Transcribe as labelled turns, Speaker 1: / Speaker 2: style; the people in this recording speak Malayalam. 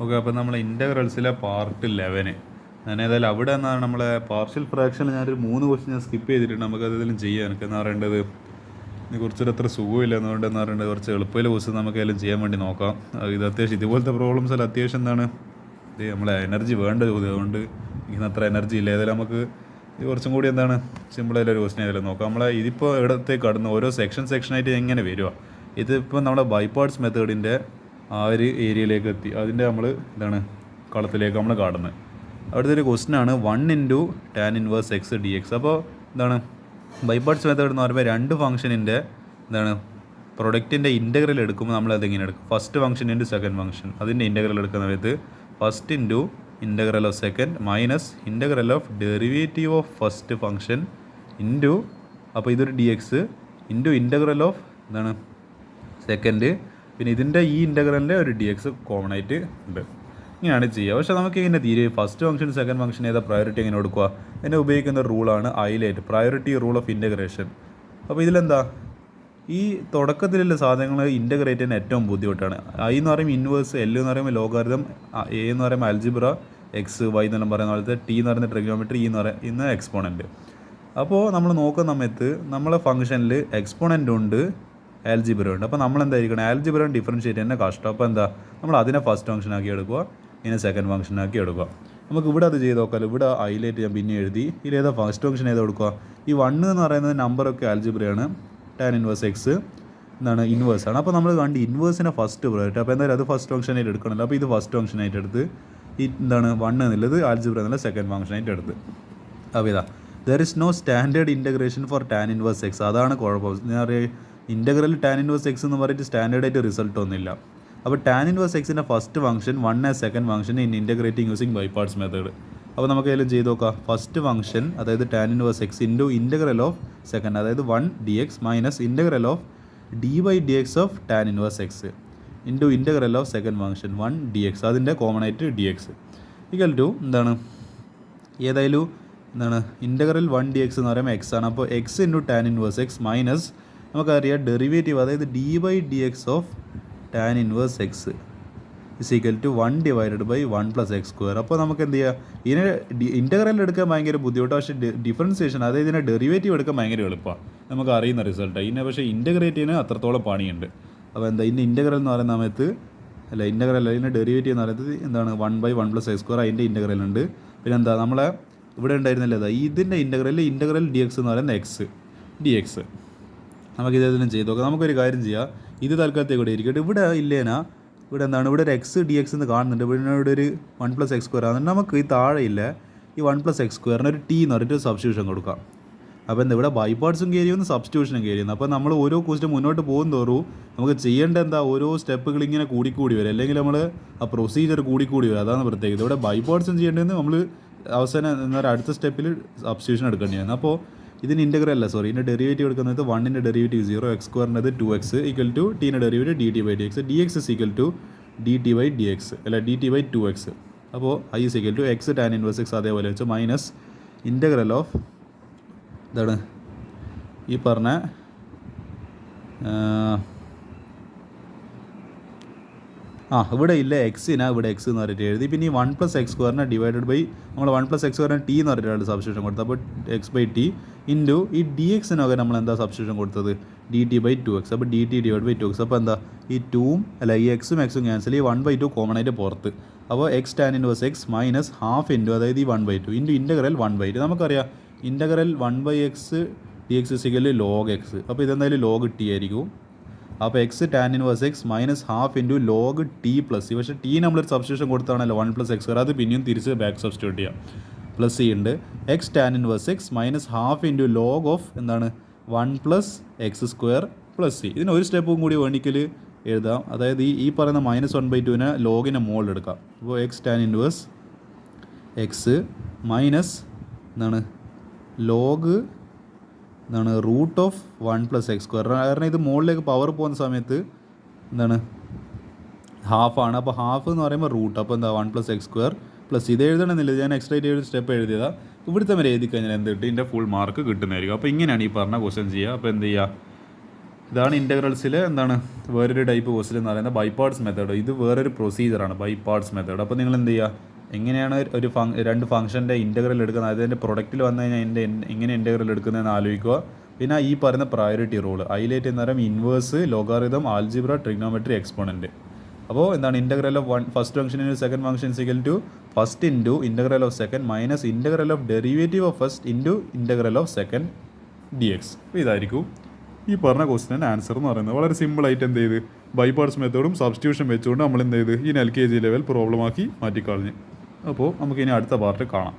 Speaker 1: ഓക്കെ, അപ്പോൾ നമ്മൾ ഇൻ്റഗ്രൽസിലെ പാർട്ട് 11 ഞാൻ ഏതായാലും അവിടെ നിന്നാണ് നമ്മളെ പാർഷ്യൽ ഫ്രാക്ഷനിൽ ഞാനൊരു 3 ക്വസ്റ്റ്യൻ ഞാൻ സ്കിപ്പ് ചെയ്തിട്ടുണ്ട്. നമുക്കതെല്ലാം ചെയ്യാം. എനിക്ക് എന്താ പറയേണ്ടത്, ഇനി കുറച്ചൊരു അത്ര സുഖമില്ല എന്നുകൊണ്ട് എന്താ പറയേണ്ടത്, കുറച്ച് എളുപ്പമുള്ള ക്വസ്റ്റ്യൻ നമുക്കെല്ലാം ചെയ്യാൻ വേണ്ടി നോക്കാം. ഇത് അത്യാവശ്യം ഇതുപോലത്തെ പ്രോബ്ലംസ് എല്ലാം അത്യാവശ്യം എന്താണ് ഇത് നമ്മളെ എനർജി വേണ്ട ചോദ്യം, അതുകൊണ്ട് ഇങ്ങനെ അത്ര എനർജി ഇല്ല. ഏതായാലും നമുക്ക് ഇത് കുറച്ചും കൂടി എന്താണ് സിമ്പിളായിട്ടൊരു ക്വസ്റ്റ്യൻ ഏതായാലും നോക്കാം. നമ്മളെ ഇതിപ്പോൾ ഇടത്തേക്ക് കടന്ന് ഓരോ സെക്ഷനായിട്ട് എങ്ങനെ വരിക, ഇതിപ്പോൾ നമ്മുടെ ബൈപാർട്സ് മെത്തേഡിൻ്റെ ആ ഒരു ഏരിയയിലേക്ക് എത്തി. അതിൻ്റെ നമ്മൾ എന്താണ് കളത്തിലേക്ക് നമ്മൾ കാണുന്നത്. അവിടുത്തെ ഒരു ക്വസ്റ്റ്യനാണ് 1 × tan ഇൻവേഴ്സ് x dx. അപ്പോൾ എന്താണ് ബൈപാർട്സ് മെത്തേഡ് എന്ന് പറയുമ്പോൾ രണ്ട് ഫംഗ്ഷനിൻ്റെ എന്താണ് പ്രൊഡക്റ്റിൻ്റെ ഇൻ്റഗ്രൽ എടുക്കുമ്പോൾ നമ്മൾ അതെങ്ങനെ എടുക്കും, first function into second function. അതിൻ്റെ ഇൻ്റഗ്രൽ എടുക്കുന്ന സമയത്ത് first into integral of second minus integral of derivative of first function into, അപ്പോൾ ഇതൊരു D X into integral of എന്താണ് സെക്കൻഡ്, പിന്നെ ഇതിൻ്റെ ഈ ഇൻ്റഗ്രലിൻ്റെ ഒരു ഡി എക്സ് കോമൺ ആയിട്ട് ഉണ്ട്. ഇങ്ങനെയാണ് ചെയ്യുക. പക്ഷേ നമുക്ക് ഇങ്ങനെ തീരെ ഫസ്റ്റ് ഫംഗ്ഷൻ സെക്കൻഡ് ഫംഗ്ഷൻ ഏതാ പ്രയോറിറ്റി എങ്ങനെ കൊടുക്കുക, എന്നെ ഉപയോഗിക്കുന്ന റൂളാണ് highlight priority rule of integration. അപ്പോൾ ഇതിലെന്താ ഈ തുടക്കത്തിലുള്ള സാധനങ്ങൾ ഇൻ്റഗ്രേറ്റ് ചെയ്യാൻ ഏറ്റവും ബുദ്ധിമുട്ടാണ്. ഐ എന്ന് പറയുമ്പോൾ ഇൻവേഴ്സ്, എൽ എന്ന് പറയുമ്പോൾ ലോഗാരിതം, എ എന്ന് പറയുമ്പോൾ അൽജിബ്ര, എക്സ് വൈ എന്നെല്ലാം പറയുന്ന പോലത്തെ, ടി എന്ന് പറയുന്ന ട്രിഗണോമെട്രി, ഈ എന്ന് പറയുന്ന എക്സ്പോണൻറ്റ്. അപ്പോൾ നമ്മൾ നോക്കുന്ന സമയത്ത് നമ്മളെ ഫംഗ്ഷനിൽ എക്സ്പോണൻ്റ് ഉണ്ട്, ആൽജിബ്ര ഉണ്ട്. അപ്പോൾ നമ്മൾ എന്തായിരിക്കണം, ആൽജിബ്ര ഡിഫറൻഷ്യേറ്റ് തന്നെ കഷ്ടം. അപ്പോൾ എന്താ നമ്മൾ അതിനെ ഫസ്റ്റ് ഫംഗ്ഷൻ ആക്കി എടുക്കുക, ഇതിനെ സെക്കൻഡ് ഫംഗ്ഷൻ ആക്കി എടുക്കുക. നമുക്ക് ഇവിടെ അത് ചെയ്ത് നോക്കാം. ഇവിടെ ഹൈലൈറ്റ് ഞാൻ പിന്നെ എഴുതി. ഇതിലേതാ ഫസ്റ്റ് ഫംഗ്ഷൻ ഏതാ കൊടുക്കുക, ഈ 1 എന്ന് പറയുന്നത് നമ്പറൊക്കെ ആൽജിബ്രയാണ്, tan ഇൻവേഴ്സ് എക്സ് എന്താണ് ഇൻവേഴ്സാണ്. അപ്പോൾ നമ്മൾ കണ്ട് ഇൻവേഴ്സിനെ ഫസ്റ്റ് പ്രയോറിറ്റി. അപ്പോൾ എന്തായാലും അത് ഫസ്റ്റ് ഫംഗ്ഷനായിട്ട് എടുക്കണമല്ലോ. അപ്പോൾ ഇത് ഫസ്റ്റ് ഫംഗ്ഷനായിട്ട് എടുത്ത് ഈ എന്താണ് 1 എന്നുള്ളത് ആൽജിബ്ര എന്നുള്ള സെക്കൻഡ് ഫംഗ്ഷനായിട്ട് എടുത്ത്. അപ്പോൾ ഇതാ there is no standard integration for tan inverse x. അതാണ് കുഴപ്പം. ഞാൻ അറിയാം ഇൻ്റഗ്രൽ tan ഇൻവേഴ്സ് എക്സ് എന്ന് പറഞ്ഞിട്ട് സ്റ്റാൻഡേർഡായിട്ട് റിസൾട്ട് ഒന്നുമില്ല. അപ്പോൾ tan ഇൻവേഴ്സ് എക്സിൻ്റെ first function 1 as second function in integrating using by parts method. അപ്പോൾ നമുക്ക് അതിലും ചെയ്ത് നോക്കാം. ഫസ്റ്റ് ഫംഗ്ഷൻ അതായത് tan inverse x into integral of second അതായത് 1 dx minus integral of dy/dx of tan inverse x into integral of second function 1 dx, അതിൻ്റെ കോമൺ ആയിട്ട് dx ഈക്വൽ ടു എന്താണ് ഏതായാലും എന്താണ് ഇൻ്റഗ്രൽ 1 dx എന്ന് പറയുമ്പോൾ എക്സ് ആണ്. അപ്പോൾ x into tan inverse x minus നമുക്കറിയാം ഡെറിവേറ്റീവ് അതായത് dy/dx of tan inverse x is equal to 1 divided by 1 + x². അപ്പോൾ നമുക്ക് എന്ത് ചെയ്യുക, ഇതിനെ ഇൻ്റഗ്രൽ എടുക്കാൻ ഭയങ്കര ബുദ്ധിമുട്ടാണ്. പക്ഷേ ഡിഫറൻസിയേഷൻ അതായത് ഇതിനെ ഡെറിവേറ്റീവ് എടുക്കാൻ ഭയങ്കര എളുപ്പമാണ്, നമുക്ക് അറിയുന്ന റിസൾട്ട്. ഇതിനെ പക്ഷേ ഇൻ്റഗ്രേറ്റ് ചെയ്യുന്നതിന് അത്രത്തോളം പണിയുണ്ട്. അപ്പോൾ എന്താ ഇതിൻ്റെ ഇൻ്റഗ്രൽ എന്ന് പറയുന്ന സമയത്ത് ഇൻ്റഗ്രൽ ഇതിൻ്റെ ഡെറിവേറ്റീവ് എന്ന് പറയുന്നത് എന്താണ് 1/1 + x², അതിൻ്റെ ഇൻ്റഗ്രൽ ഉണ്ട്. പിന്നെ എന്താ നമ്മളെ ഇവിടെ ഉണ്ടായിരുന്നില്ല ഇതാ ഇതിൻ്റെ ഇൻ്റഗ്രൽ ഡി എക്സ് എന്ന് പറയുന്നത് എക്സ് ഡി എക്സ്. നമുക്ക് ഇതെല്ലാം ചെയ്ത് നോക്കാം. നമുക്കൊരു കാര്യം ചെയ്യാം, ഇത് തൽക്കാലത്തേക്ക് ഇവിടെ ഇരിക്കട്ടെ. ഇവിടെ ഇല്ലേനാ ഇവിടെ എന്താണ് ഇവിടെ ഒരു എക്സ് ഡി എക്സ് എന്ന് കാണുന്നുണ്ട്. ഇവിടെ ഒരു 1 + x² ആണ്. നമുക്ക് ഈ താഴെ ഇല്ല ഈ 1 + x² ഒരു ടി എന്ന് പറഞ്ഞിട്ട് സബ്സ്റ്റിറ്റ്യൂഷൻ കൊടുക്കാം. അപ്പോൾ എന്താ ഇവിടെ ബൈപാർട്സും കയറി വന്ന് സബ്സ്റ്റിറ്റ്യൂഷനും കയറി വന്നു. അപ്പോൾ നമ്മൾ ഓരോ ക്വസ്റ്റ്യൻ മുന്നോട്ട് പോകും തോറും നമുക്ക് ചെയ്യേണ്ട എന്താ ഓരോ സ്റ്റെപ്പുകൾ ഇങ്ങനെ കൂടിക്കൂടി വരും, അല്ലെങ്കിൽ നമ്മൾ ആ പ്രൊസീജിയർ കൂടിക്കൂടി വരും. അതാണ് പ്രത്യേകത. ഇവിടെ ബൈപാർട്സും ചെയ്യേണ്ടതെന്ന് നമ്മൾ അവസാനം എന്താ പറയുക അടുത്ത സ്റ്റെപ്പിൽ സബ്സ്റ്റിറ്റ്യൂഷൻ എടുക്കേണ്ടതാണ്. അപ്പോൾ ഇതിന് ഇൻ്റഗ്രൽ ഇതിൻ്റെ ഡെറിവേറ്റീവ് എടുക്കുന്നത് 1ൻ്റെ derivative 0, x² 2x equal to ടീൻ്റെ derivative dt/dx, dx is equal to dt/dx അല്ല dt/2x. അപ്പോൾ i is equal to x tan inverse x അതേപോലെ വെച്ച് മൈനസ് ഇൻ്റഗ്രൽ ഓഫ് ഇതാണ് ഈ പറഞ്ഞ ഇവിടെ ഇല്ല എക്സിനാ ഇവിടെ എക്സ് എന്ന് പറഞ്ഞിട്ട് എഴുതി. പിന്നെ ഈ 1 + x² ഡിവൈഡഡ് ബൈ നമ്മൾ 1 + x² ടി എന്ന് പറഞ്ഞിട്ടാണ് സബ്സ്റ്റിറ്റ്യൂഷൻ കൊടുത്തത്. അപ്പോൾ x/t ഇൻറ്റു ഈ ഡി എക്സിനൊക്കെ നമ്മൾ എന്താ സബ്സ്റ്റിറ്റ്യൂഷൻ കൊടുത്തത് dt/2x. അപ്പോൾ dt/2x. അപ്പോൾ എന്താ ഈ 2ഉം അല്ല ഈ എക്സും ക്യാൻസൽ, ഈ 1/2 കോമൺ ആയിട്ട് പുറത്ത്. അപ്പോൾ x tan inverse x minus half into അതായത് ഈ 1/2 ഇൻറ്റു ഇൻ്റഗ്രൽ 1/2. നമുക്കറിയാം integral 1/x dx is equal to log x. അപ്പോൾ ഇതെന്തായാലും log t ആയിരിക്കും. അപ്പോൾ x tan inverse x minus half into log t + c. പക്ഷേ ടി നമ്മളൊരു സബ്സ്റ്റിറ്റ്യൂഷൻ കൊടുത്താണല്ലോ 1 + x², അത് പിന്നെയും തിരിച്ച് ബാക്ക് സബ്സ്റ്റിറ്റ്യൂട്ട് ചെയ്യാം. പ്ലസ് സി ഉണ്ട് x tan inverse x minus half into log of എന്താണ് 1 + x² + c. ഇതിന് ഒരു സ്റ്റെപ്പും കൂടി വേണ്ടിക്കൽ എഴുതാം. അതായത് ഈ പറയുന്ന -1/2നെ ലോഗിനെ മുകളിൽ എടുക്കാം. അപ്പോൾ x tan inverse x minus എന്താണ് ലോഗ് എന്താണ് റൂട്ട് ഓഫ് 1 + x². കാരണം ഇത് മുകളിലേക്ക് പവർ പോകുന്ന സമയത്ത് എന്താണ് ഹാഫാണ്. അപ്പോൾ ഹാഫ് എന്ന് പറയുമ്പോൾ റൂട്ട്. അപ്പോൾ എന്താ 1 + x² + ഇത് എഴുതണമെന്നില്ല, ഞാൻ എക്സ്ട്രാ ഒരു സ്റ്റെപ്പ് എഴുതിയതാണ്. ഇവിടുത്തെ വരെ എഴുതി കഴിഞ്ഞാൽ എന്ത് കിട്ടും, ഇതിൻ്റെ ഫുൾ മാർക്ക് കിട്ടുന്നതായിരിക്കും. അപ്പോൾ ഇങ്ങനെയാണ് ഈ പറഞ്ഞ ക്വസ്റ്റ്യൻ ചെയ്യുക. അപ്പോൾ എന്ത് ചെയ്യുക, ഇതാണ് ഇൻ്റഗ്രൽസിലെ എന്താണ് വേറൊരു ടൈപ്പ് ക്വസ്റ്റ്യൻ എന്ന് പറയുന്നത് ബൈ പാർട്സ് മെത്തേഡ്. ഇത് വേറൊരു പ്രൊസീജിയറാണ് ബൈ പാർട്സ് മെത്തേഡ്. അപ്പോൾ നിങ്ങൾ എന്ത് ചെയ്യുക, എങ്ങനെയാണ് രണ്ട് ഫംഗ്ഷൻ്റെ ഇൻ്റഗ്രൽ എടുക്കുന്നത്, അതിൻ്റെ പ്രൊഡക്റ്റിൽ വന്നു കഴിഞ്ഞാൽ എങ്ങനെ ഇൻ്റഗ്രൽ എടുക്കുന്നതെന്ന് ആലോചിക്കുക. പിന്നെ ഈ പറയുന്ന പ്രയോറിറ്റി റൂൾ ഹൈലൈറ്റ് എന്ന് പറയുമ്പോൾ inverse, logarithm, algebra, trigonometry, exponent. അപ്പോൾ എന്താണ് integral of first function into second function equal to first into integral of second minus integral of derivative of first into integral of second d x. അപ്പോൾ ഇതായിരിക്കും ഈ പറഞ്ഞ ക്വസ്റ്റിൻ്റെ ആൻസർ എന്ന് പറയുന്നത്. വളരെ സിമ്പിളായിട്ട് എന്ത് ചെയ്ത് ബൈ പാർട്സ് മെത്തേഡും സബ്സ്റ്റിറ്റ്യൂഷൻ വെച്ചുകൊണ്ട് നമ്മൾ എന്ത് ചെയ്ത് ഈ LKG ലെവൽ പ്രോബ്ലമാക്കി മാറ്റിക്കളഞ്ഞ്. അപ്പോൾ നമുക്കിനി അടുത്ത പാർട്ട് കാണാം.